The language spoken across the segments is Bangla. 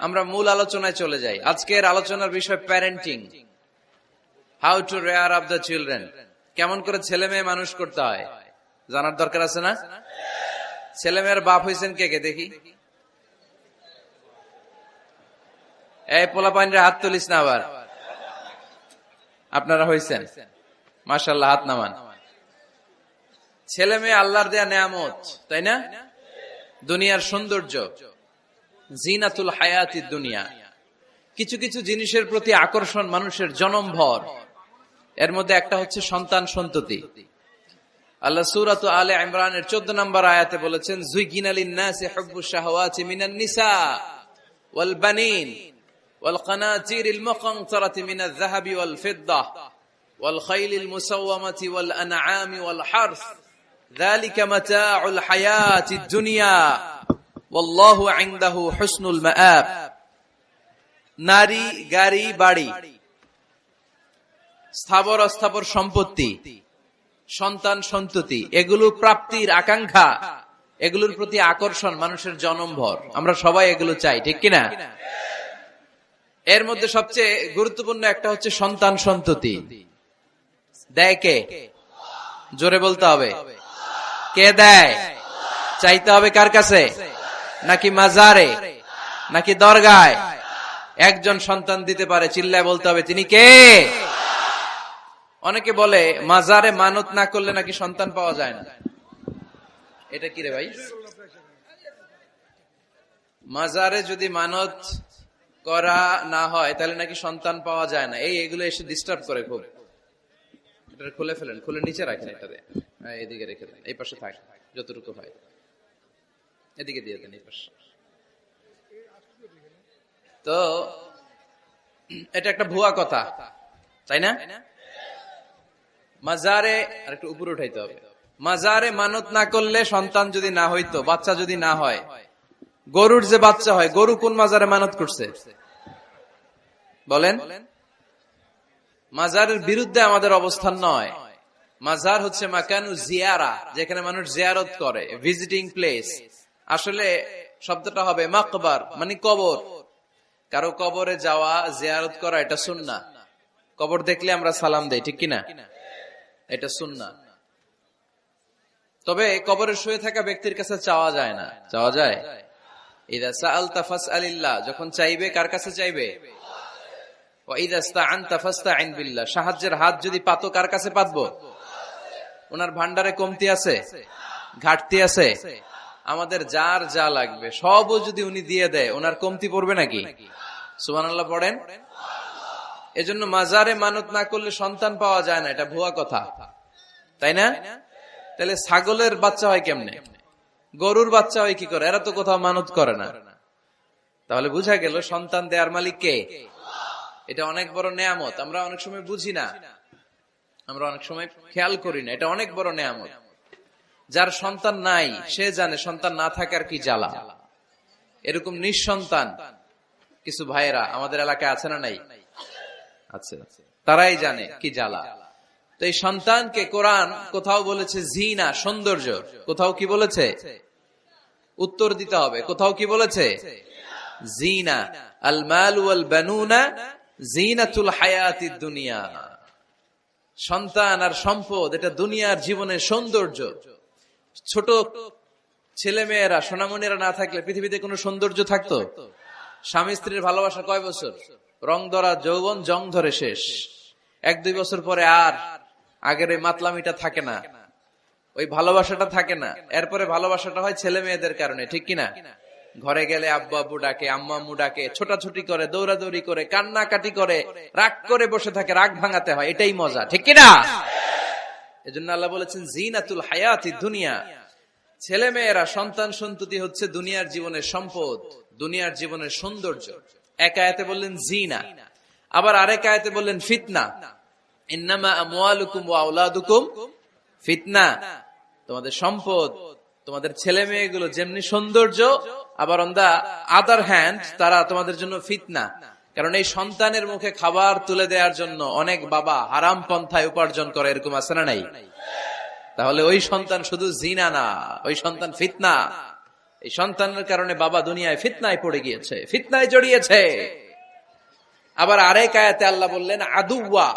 আমরা মূল আলোচনায় চলে যাই। আজকের আলোচনার বিষয় parenting, how to rare up the children. কেমন করে ছেলে মেয়ে মানুষ করতে হয় জানার দরকার আছে না? ছেলে মেয়ের বাপ হয়েছেন কে কে দেখি? এই পোলা পাইনরা হাত তুলিস না আবার। আপনারা হয়েছেন? মাশাআল্লাহ, হাত নামান। ছেলে মেয়ে আল্লাহর দেয়া নেয়ামত, তাই না? দুনিয়ার সৌন্দর্য, জিনাতুল হায়াতিদ দুনিয়া। কিছু কিছু জিনিসের প্রতি আকর্ষণ মানুষের জনমভর। এর মধ্যে একটা হচ্ছে সন্তান সন্ততি। আল্লাহ সূরাত আলে ইমরানের 14 নম্বর আয়াতে বলেছেন, যুইগিনা লিন-নাসি হুব্বুশ শাহাওয়াতি মিনান নিসা ওয়াল বানিন ওয়াল কানাতিরিল মুকানতারাতি মিনাজ যাহাবি ওয়াল ফিদ্দাহ ওয়াল খাইলিল মুসাওয়ামাতি ওয়াল আনআমি ওয়াল হারস যালিকা মাতাউল হায়াতিদ দুনিয়া ওয়াল্লাহু ইনদাহু হুসনুল মাআব। নারী, গাড়ি, বাড়ি, স্থাবর অস্থাবর সম্পত্তি, সন্তান সন্ততি, এগুলো প্রাপ্তির আকাঙ্ক্ষা, এগুলোর প্রতি আকর্ষণ মানুষের জনমভর। আমরা সবাই এগুলো চাই, ঠিক কিনা? এর মধ্যে সবচেয়ে গুরুত্বপূর্ণ একটা হচ্ছে সন্তান সন্ততি। দেয় কে? জোরে বলতে হবে, কে দেয়? চাইতে হবে কার কাছে? নাকি মাজারে, নাকি দরগায়? একজন সন্তান দিতে পারে, চিল্লায় বলতে হবে তিনি কে? অনেকে বলে মাজারে মানত না করলে নাকি সন্তান পাওয়া যায় না। এটা কি রে ভাই? মাজারে যদি মানত করা না হয় তাহলে নাকি সন্তান পাওয়া যায় না। এগুলো এসে ডিস্টার্ব করে খুব। এটা খুলে ফেলেন, খুলে নিচে রাখেন, এটাতে এদিকে রেখে দেন, এই পাশে থাক যতটুকু হয়, এদিকে দিয়ে দেন এই পাশে। তো এটা একটা ভুয়া কথা, তাই না? মাজারে আর একটু উপরে উঠাইতে হবে। মাজারে মানত না করলে সন্তান যদি না হইতো, বাচ্চা যদি না হয়, গরুর যে বাচ্চা হয়, গরু কোন মাজারে মানত করছে বলেন? মাজারের বিরুদ্ধে আমাদের অবস্থান নয়। মাজার হচ্ছে মাকানু জিয়ারা, যেখানে মানুষ জিয়ারত করে, ভিজিটিং প্লেস। আসলে শব্দটা হবে মাকবার, মানে কবর। কারো কবরে যাওয়া, জিয়ারত করা, এটা সুন্নাহ। কবর দেখলে আমরা সালাম দেই, ঠিক কিনা? এটা সুন্নাহ। তবে কবরে শুয়ে থাকা ব্যক্তির কাছে চাওয়া যায় না। চাওয়া যায়? ইযা সাআলতা ফাসআলিল্লাহ, যখন চাইবে কার কাছে চাইবে? ওয়া ইযা ইসতাআনতা ফাসতাইন বিল্লাহ, সাহায্যের হাত যদি পাতো কার কাছে পাতবো? ওনার ভান্ডারে কমতি আছে, ঘাটতি আছে? আমাদের যার যা লাগবে সবও যদি উনি দিয়ে দেয়, ওনার কমতি পড়বে নাকি? সুবহানাল্লাহ পড়েন। এজন্য মাজারে মানত না করলে সন্তান পাওয়া যায় না, এটা ভুয়া কথা, তাই না? তাহলে ছাগলের বাচ্চা হয় কেমনে? গরুর বাচ্চা হয় কি করে? এরা তো কোথাও মানত করে না। তাহলে বুঝা গেল সন্তান দেয়ার মালিক কে? এটা অনেক বড় নেয়ামত। আমরা অনেক সময় বুঝি না, আমরা অনেক সময় খেয়াল করি না। এটা অনেক বড় নেয়ামত। যার সন্তান নাই সে জানে সন্তান না থাকার কি জ্বালা। এরকম নিঃসন্তান কিছু ভাইয়েরা আমাদের এলাকায় আছে না নাই? আছে। তারাই জানে কি জ্বালা। তো এই সন্তানকে কোরআন কোথাও বলেছে জিনা, সৌন্দর্য, কোথাও কি বলেছে? উত্তর দিতে হবে। কোথাও কি বলেছে? জিনা। আল মাল ওয়াল বানুনা জিনাতুল হায়াতিদ দুনিয়া। সন্তান আর সম্পদ এটা দুনিয়ার জীবনের সৌন্দর্য। ছোট ছেলে মেয়েরা, সোনামণিরা না থাকলে পৃথিবীতে কোনো সৌন্দর্য থাকতো? স্বামী স্ত্রীর ভালোবাসা কয় বছর? রং ধরা যৌবন, জং ধরে শেষ। 1-2 বছর পরে আর আগের ওই মাতলামিটা থাকে না, ওই ভালোবাসাটা থাকে না। এরপরে ভালোবাসাটা হয় ছেলে মেয়েদের কারণে, ঠিক কিনা? ঘরে গেলে আব্বু আব্বু ডাকে, আম্মু আম্মু ডাকে, ছোটাছুটি করে, দৌড়াদৌড়ি করে, কান্নাকাটি করে, রাগ করে বসে থাকে, রাগ ভাঙাতে হয়, এটাই মজা, ঠিক কিনা? এজন্য আল্লাহ বলেছেন জিনাতুল হায়াতিদ দুনিয়া। ছেলে মেয়েরা, সন্তান সন্ততি হচ্ছে দুনিয়ার জীবনের সম্পদ, দুনিয়ার জীবনের সৌন্দর্য। এক আয়াতে বললেন জিনা, আবার আরেক আয়াতে বললেন ফিতনা। ইন্নামা আমওয়ালুকুম ওয়া আওলাদুকুম ফিতনা। তোমাদের সম্পদ, তোমাদের ছেলে মেয়েগুলো যেমনি সৌন্দর্য, আবার অন দা আদার হ্যান্ড তারা তোমাদের জন্য ফিতনা। কারণ এই সন্তানের মুখে খাবার তুলে দেওয়ার জন্য অনেক বাবা হারাম পন্থায় উপার্জন করে, এরকম আছে না নাই? তাহলে ওই সন্তান শুধু জিনা না, ওই সন্তান ফিতনা। এই সন্তানের কারণে বাবা দুনিয়ায় ফিতনায় পড়ে গিয়েছে, ফিতনায় জড়িয়েছে। আবার আরেক আয়াতে আল্লাহ বললেন আদুওয়া,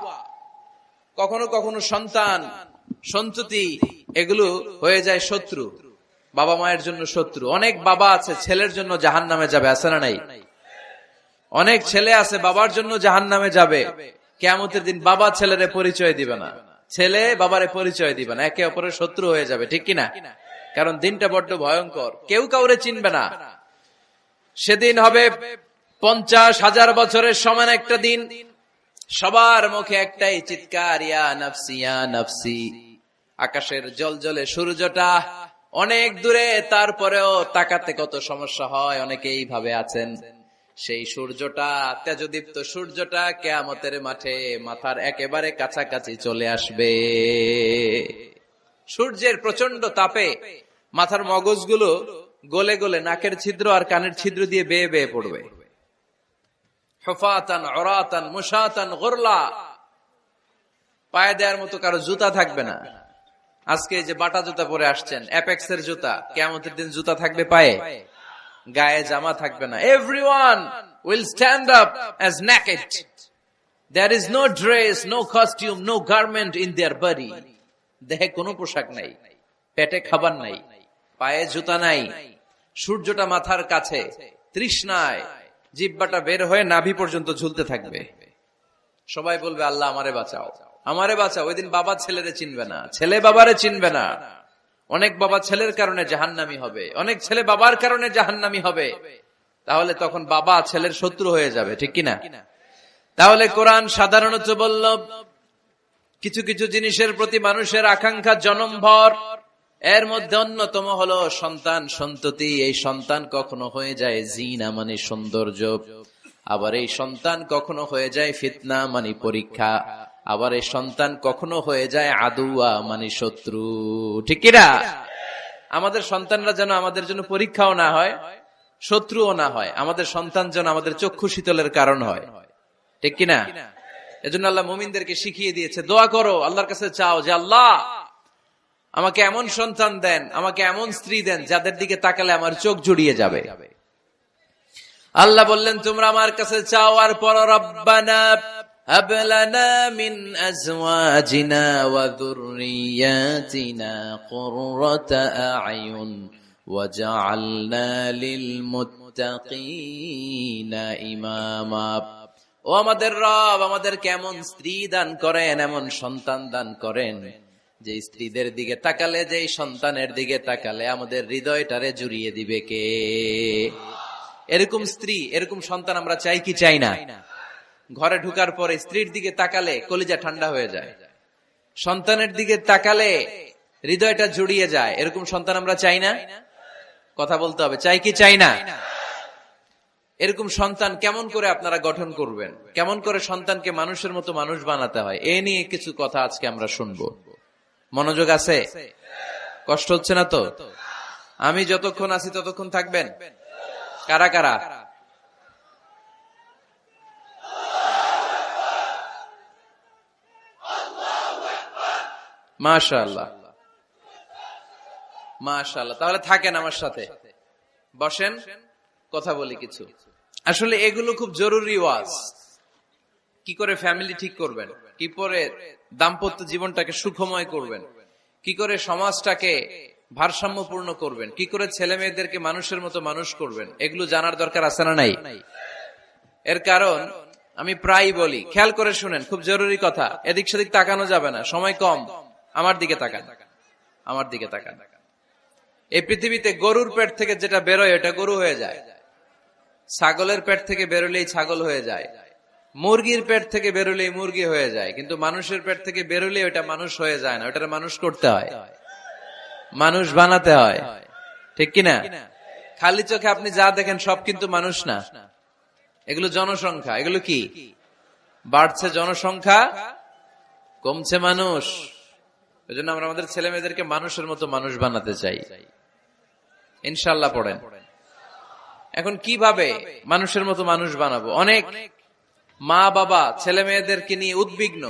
কখনো কখনো সন্তান সন্ততি এগুলো হয়ে যায় শত্রু, বাবা মায়ের জন্য শত্রু। অনেক বাবা আছে ছেলের জন্য জাহান্নামে যাবে, আছে না নাই? অনেক ছেলে আছে বাবার জন্য জাহান্নামে যাবে। কিয়ামতের দিন বাবা ছেলেরে পরিচয় দিবে না, ছেলে বাবারে পরিচয় দিবে না, একে অপরের শত্রু হয়ে যাবে, ঠিক কিনা? কারণ দিনটা বড্ড ভয়ঙ্কর, কেউ কাউরে চিনবে না। সেদিন হবে 50,000 বছরের সমান একটা দিন। সবার মুখে একটাই চিৎকার, ইয়া নাফসি ইয়া নাফসি। আকাশের জলজলে সূর্যটা অনেক দূরে, তারপরেও তাকাতে কত সমস্যা হয়, অনেকে এইভাবে আছেন। সেই সূর্যটা, তেজদীপ্ত সূর্যটা কিয়ামতের মাঠে মাথার একেবারে কাছাকাছি চলে আসবে। সূর্যের প্রচন্ড তাপে মাথার মগজগুলো গলে গলে নাকের ছিদ্র আর কানের ছিদ্র দিয়ে বেয়ে বেয়ে পড়বে। হুফাতান উরাতান মুশাতান গুরলা, পায়ে দেওয়ার মতো কারো জুতা থাকবে না। আজকে যে বাটা জুতা পরে আসছেন, অ্যাপেক্সের জুতা, কিয়ামতের দিন জুতা থাকবে পায়ে, গায়ে জামা থাকবে না। Everyone will stand up as naked. There is no dress, no costume, no garment in their body. দেহে কোনো পোশাক নাই, পেটে খাবার নাই, পায়ে জুতা নাই, সূর্যটা মাথার কাছে, তৃষ্ণায় জিহ্বাটা বের হয়ে নাভি পর্যন্ত ঝুলতে থাকবে। সবাই বলবে আল্লাহ আমারে বাঁচাও, আমারে বাঁচাও। ওই দিন বাবা ছেলেরে চিনবে না, ছেলে বাবারে চিনবে না। অনেক বাবা ছেলের কারণে জাহান্নামী হবে, অনেক ছেলে বাবার কারণে জাহান্নামী হবে। তাহলে তখন বাবা ছেলের শত্রু হয়ে যাবে, ঠিক কিনা? তাহলে কোরআন সাধারণত বলল কিছু কিছু জিনিসের প্রতি মানুষের আকাঙ্ক্ষা জনমভর, এর মধ্যে অন্যতম হলো সন্তান সন্ততি। এই সন্তান কখনো হয়ে যায় জিনা মানে সৌন্দর্য, আবার এই সন্তান কখনো হয়ে যায় ফিতনা মানে পরীক্ষা, আবার এই সন্তান কখনো হয়ে যায় আদুয়া মানে শত্রু, ঠিক কিনা? আমাদের সন্তানরা যেন আমাদের জন্য পরীক্ষাও না হয়, শত্রুও না হয়। আমাদের সন্তান যেন আমাদের চক্ষু শীতলের কারণ হয়, ঠিক কিনা? এজন্য আল্লাহ মুমিনদেরকে শিখিয়ে দিয়েছে, দোয়া করো, আল্লাহর কাছে চাও যে আল্লাহ আমাকে এমন সন্তান দেন, আমাকে এমন স্ত্রী দেন যাদের দিকে তাকালে আমার চোখ জুড়িয়ে যাবে। আল্লাহ বললেন তোমরা আমার কাছে চাও, আর পর রব্বানা হাব লানা মিন আজওয়াজিনা ওয়া যুররিয়াতিনা কুররাতা আ'য়ুন ওয়াজআলনা লিল মুত্তাকিনা ইমামা। ও আমাদের রব, আমাদের কেমন স্ত্রী দান করেন, এমন সন্তান দান করেন যে স্ত্রীদের দিকে তাকালে, যে সন্তানের দিকে তাকালে আমাদের হৃদয়টারে জুড়িয়ে দিবে কে? এরকম স্ত্রী, এরকম সন্তান আমরা চাই কি চাই না? ঘরে ঢুকার পরে স্ত্রীর দিকে তাকালে কলিজা ঠান্ডা হয়ে যায়, সন্তানের দিকে তাকালে হৃদয়টা জুড়িয়ে যায়। এরকম সন্তান আমরা চাই না? কথা বলতে হবে, চাই কি চাই না? এরকম সন্তান কেমন করে আপনারা গঠন করবেন, কেমন করে সন্তানকে মানুষের মতো মানুষ বানাতে হয়, এ নিয়ে কিছু কথা আজকে আমরা শুনবো। মনোযোগ আছে? কষ্ট হচ্ছে না তো? আমি যতক্ষণ আছি ততক্ষণ থাকবেন? কারা কারা? মাশাআল্লাহ, মাশাআল্লাহ। তাহলে থাকেন আমার সাথে, বসেন, কথা বলি কিছু। আসলে এগুলো খুব জরুরি ওয়াজ। কি করে ফ্যামিলি ঠিক করবেন, কি করে দাম্পত্য জীবনটাকে সুখময় করবেন, কি করে সমাজটাকে ভারসাম্যপূর্ণ করবেন, কি করে ছেলে মেয়েদেরকে মানুষের মতো মানুষ করবেন, এগুলো জানার দরকার আছে না নাই? এর কারণ আমি প্রায় বলি, খেয়াল করে শুনেন, খুব জরুরি কথা, এদিক সেদিক তাকানো যাবে না, সময় কম। আমার দিকে তাকান, আমার দিকে তাকান। এই পৃথিবীতে গরুর পেট থেকে যেটা বেরোয় এটা গরু হয়ে যায়, ছাগলের পেট থেকে বেরোলেই ছাগল হয়ে যায়, মুরগির পেট থেকে বেরোলেই মুরগি হয়ে যায়, কিন্তু মানুষের পেট থেকে বেরোলে ওটা মানুষ হয়ে যায় না, ওটা মানুষ করতে হয়, মানুষ বানাতে হয়, ঠিক কিনা? খালি চোখে আপনি যা দেখেন সব কিন্তু মানুষ না, এগুলো জনসংখ্যা। এগুলো কি? বাড়ছে জনসংখ্যা, কমছে মানুষ। এই জন্য আমরা আমাদের ছেলে মেয়েদেরকে মানুষের মতো মানুষ বানাতে চাই, ইনশাআল্লাহ। পড়েন। এখন কিভাবে মানুষের মতো মানুষ বানাবো? অনেক মা বাবা ছেলে মেয়েদেরকে নিয়ে উদ্বিগ্ন,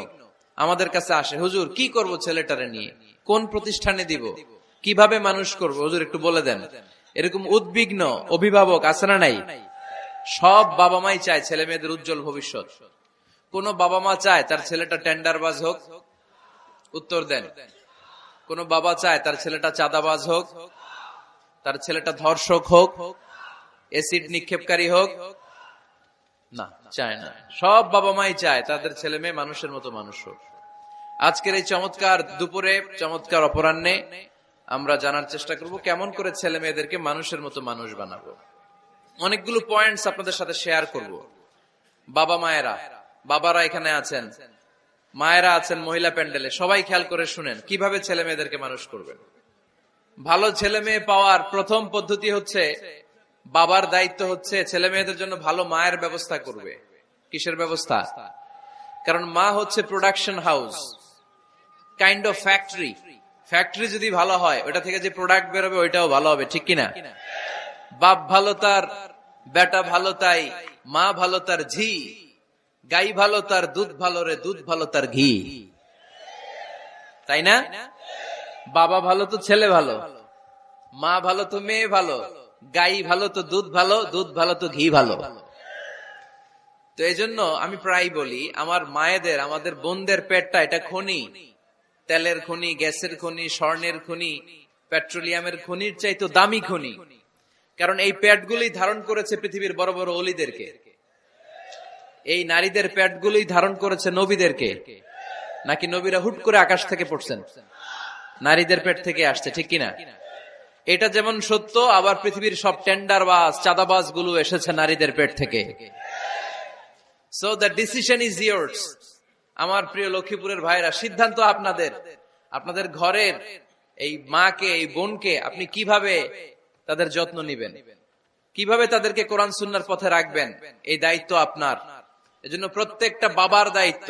আমাদের কাছে আসে, হুজুর কি করব ছেলেটারে নিয়ে, কোন প্রতিষ্ঠানে দিব, কিভাবে মানুষ করব, হুজুর একটু বলে দেন। এরকম উদ্বিগ্ন অভিভাবক আছে না নাই? সব বাবা মাই চায় ছেলে মেয়েদের উজ্জ্বল ভবিষ্যৎ। কোন বাবা মা চায় তার ছেলেটা টেন্ডারবাজ হোক? উত্তর দেন। কোন বাবা চায় তার ছেলেটা চাঁদাবাজ হোক, তার ছেলেটা ধর্ষক হোক, এসিড নিক্ষেপকারী হোক? না, চায় না। সব বাবা মাই চায় তাদের ছেলে মেয়ে মানুষের মতো মানুষ হোক। আজকের এই চমৎকার দুপুরে, চমৎকার অপরাহ্নে আমরা জানার চেষ্টা করব কেমন করে ছেলে মেয়েদেরকে মানুষের মতো মানুষ বানাবো। অনেকগুলো পয়েন্টস আপনাদের সাথে শেয়ার করব। বাবা মায়েরা, বাবারা এখানে আছেন, মায়েরা আছেন মহিলা প্যান্ডেলে, সবাই খেয়াল করে শুনেন কিভাবে ছেলে মেয়েদেরকে মানুষ করবেন। ভালো ছেলে মেয়ে পাওয়ার প্রথম পদ্ধতি হচ্ছে, বাবার দায়িত্ব হচ্ছে ছেলে মেয়েদের জন্য ভালো মায়ের ব্যবস্থা করবে। কিসের ব্যবস্থা? কারণ মা হচ্ছে production house, kind of factory. Factory যদি ভালো হয়, ওটা থেকে যে প্রোডাক্ট বেরোবে ওইটাও ভালো হবে, ঠিক কিনা? বাপ ভালো তার বেটা ভালো তাই, মা ভালো তার ঝি, গাই ভালো তার দুধ ভালো রে, দুধ ভালো তার ঘি, তাই না? বাবা ভালো তো ছেলে ভালো, মা ভালো তো মেয়ে ভালো, গাই ভালো তো দুধ ভালো, দুধ ভালো তো ঘি ভালো। তো এই জন্য আমি প্রায় বলি, আমার মায়েদের, আমাদের বোনদের পেটটা এটা খনি, তেলের খনি, গ্যাসের খনি, স্বর্ণের খনি, পেট্রোলিয়ামের খনির চাইতো দামি খনি। কারণ এই পেটগুলোই ধারণ করেছে পৃথিবীর বড় বড় অলিদেরকে। এই নারীদের পেটগুলোই ধারণ করেছে নবীদেরকে। নাকি নবীরা হুট করে আকাশ থেকে পড়ছেন? নারীদের পেট থেকে আসছে, ঠিক কিনা? এটা যেমন সত্য, আবার পৃথিবীর সব টেন্ডারবাজ, চাঁদাবাজ গুলো এসেছে নারীদের পেট থেকে। So the decision is years. আমার প্রিয় লক্ষ্মীপুরের ভাইরা, সিদ্ধান্ত আপনাদের। আপনাদের ঘরের এই মাকে, এই বোনকে আপনি কিভাবে তাদের যত্ন নিবেন, কিভাবে তাদেরকে কোরআন সুন্নাহর পথে রাখবেন, এই দায়িত্ব আপনার। এজন্য প্রত্যেকটা বাবার দায়িত্ব।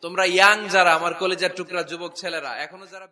তোমরা ইয়াং যারা, আমার কলেজের টুকরা যুবক ছেলেরা, এখনো যারা